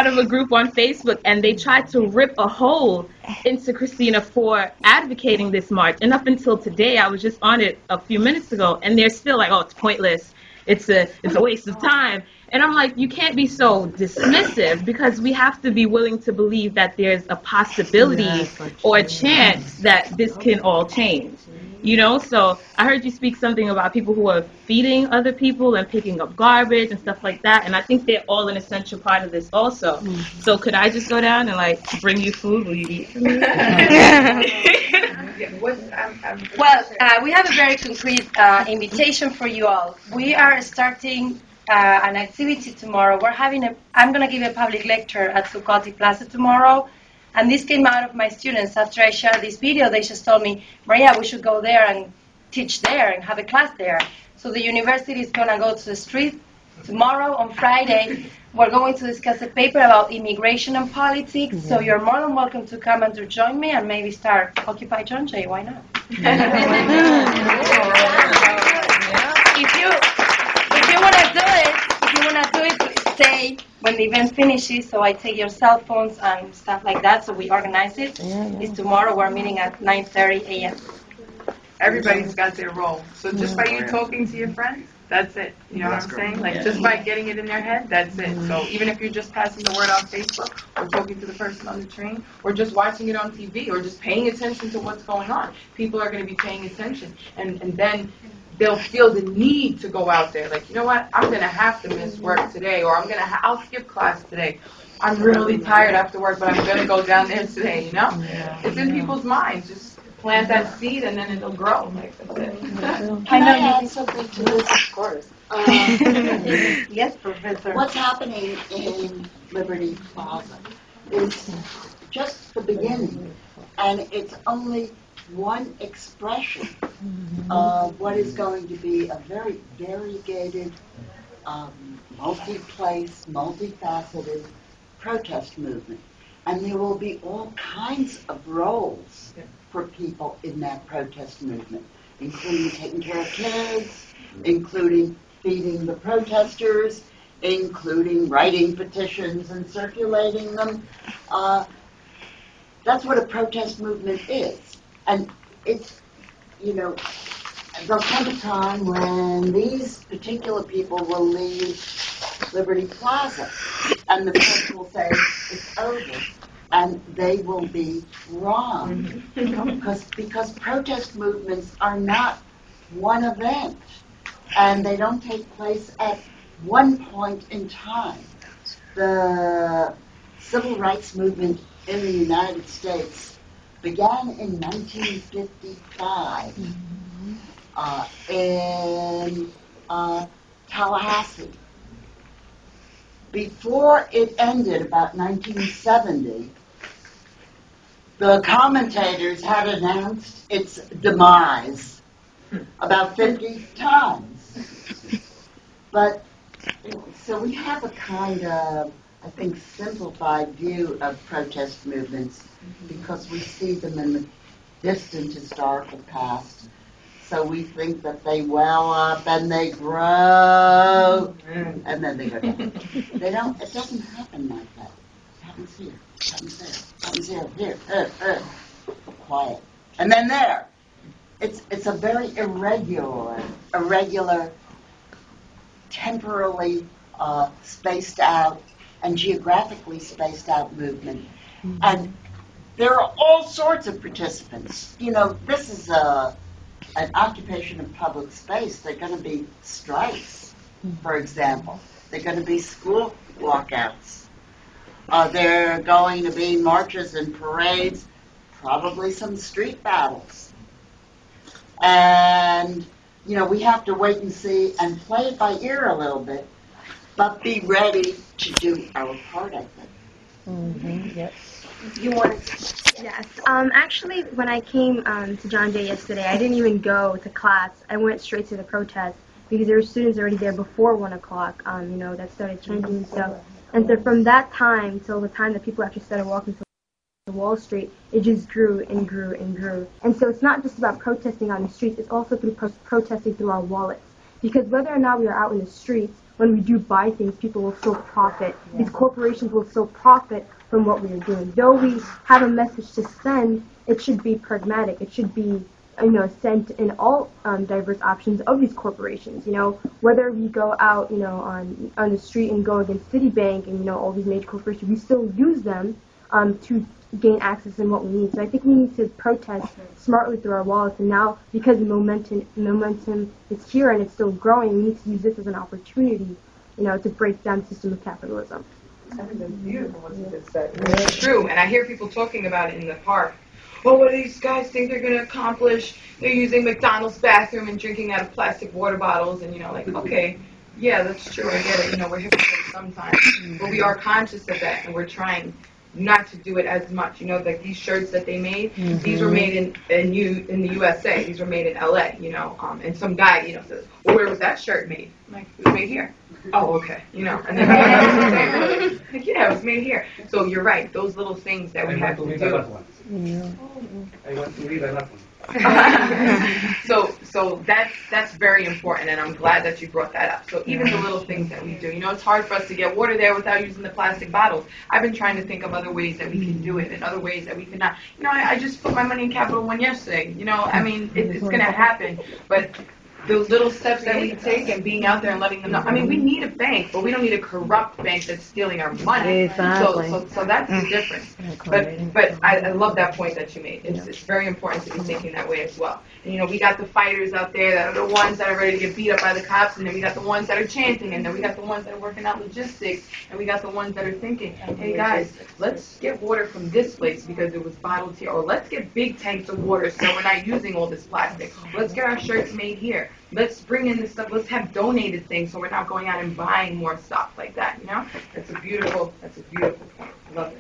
of a group on Facebook, and they tried to rip a hole into Christina for advocating this march. And up until today, I was just on it a few minutes ago, and they're still like, oh, it's pointless. It's a waste of time. And I'm like, you can't be so dismissive, because we have to be willing to believe that there's a possibility or a chance that this can all change. You know, so I heard you speak something about people who are feeding other people and picking up garbage and stuff like that, and I think they're all an essential part of this also. So could I just go down and, like, bring you food? Will you eat for me? Well, we have a very concrete invitation for you all. We are starting an activity tomorrow. I'm going to give a public lecture at Zuccotti Plaza tomorrow. And this came out of my students. After I shared this video, they just told me, Maria, we should go there and teach there and have a class there. So the university is going to go to the street tomorrow on Friday. We're going to discuss a paper about immigration and politics. So you're more than welcome to come and to join me and maybe start Occupy John Jay. Why not? If you want to do it, stay when the event finishes, so I take your cell phones and stuff like that, so we organize it. It's tomorrow. We're meeting at 9:30 a.m. Everybody's got their role. So just by you talking to your friends, that's it. You know what I'm saying? Like, just by getting it in their head, that's it. So even if you're just passing the word on Facebook, or talking to the person on the train, or just watching it on TV, or just paying attention to what's going on, people are going to be paying attention. And then they'll feel the need to go out there. Like, you know what? I'm going to have to miss work today, or I'll skip class today. I'm really tired after work, but I'm going to go down there today, you know? It's in people's minds. Just plant that seed, and then it'll grow. Like, that's it. Can I add something to this? Of course. Yes, Professor. What's happening in Liberty Plaza is just the beginning, and it's only one expression of what is going to be a very variegated, multi-place, multifaceted protest movement. And there will be all kinds of roles for people in that protest movement, including taking care of kids, including feeding the protesters, including writing petitions and circulating them. That's what a protest movement is. And it's, you know, there'll come a time when these particular people will leave Liberty Plaza, and the press will say it's over, and they will be wrong, because protest movements are not one event, and they don't take place at one point in time. The civil rights movement in the United States began in 1955 in Tallahassee. Before it ended, about 1970, the commentators had announced its demise about 50 times. But, so we have a kind of, I think, simplified view of protest movements because we see them in the distant historical past. So we think that they well up and they grow and then they go down. They don't, it doesn't happen like that. It happens here, it happens there, it happens here, quiet. And then there. It's a very irregular, temporally spaced out and geographically spaced out movement. And there are all sorts of participants. You know, this is an occupation of public space. They're going to be strikes, for example. They're going to be school walkouts. There are going to be marches and parades, probably some street battles. And, you know, we have to wait and see and play it by ear a little bit, but be ready to do our part, I think. Yes. You want Yes. Actually, when I came to John Jay yesterday, I didn't even go to class. I went straight to the protest because there were students already there before 1 o'clock, you know, that started changing and stuff. And so from that time till the time that people actually started walking to Wall Street, it just grew and grew and grew. And so it's not just about protesting on the streets, it's also through protesting through our wallets. Because whether or not we are out in the streets, when we do buy things, people will still profit. These corporations will still profit from what we are doing. Though we have a message to send, it should be pragmatic. It should be, sent in all diverse options of these corporations. Whether we go out, on the street and go against Citibank and all these major corporations, we still use them to gain access in what we need. So I think we need to protest smartly through our wallets. And now, because the momentum is here and it's still growing, we need to use this as an opportunity, to break down the system of capitalism. I think that's beautiful what you just said. It's true, and I hear people talking about it in the park. Oh, what do these guys think they're going to accomplish? They're using McDonald's bathroom and drinking out of plastic water bottles, and okay, yeah, that's true. I get it. We're hypocrites sometimes, but we are conscious of that, and we're trying not to do it as much. Like these shirts that they made, these were made in the USA. These were made in LA. And some guy, says, well, where was that shirt made? I'm like, it was made here. Oh, okay. And then like, yeah, it was made here. So you're right. Those little things that we have to do. I want to read another one. So that's very important, and I'm glad that you brought that up. So even the little things that we do, it's hard for us to get water there without using the plastic bottles. I've been trying to think of other ways that we can do it, and other ways that we can not. I just put my money in Capital One yesterday. It's going to happen, but those little steps that we take and being out there and letting them know. We need a bank, but we don't need a corrupt bank that's stealing our money. Exactly. So that's the difference. But I love that point that you made. It's very important to be thinking that way as well. And we got the fighters out there that are the ones that are ready to get beat up by the cops, and then we got the ones that are chanting, and then we got the ones that are working out logistics, and we got the ones that are thinking, hey guys, let's get water from this place because it was bottled here, or let's get big tanks of water so we're not using all this plastic. Let's get our shirts made here. Let's bring in this stuff. Let's have donated things so we're not going out and buying more stuff like that. That's a beautiful point. I love it.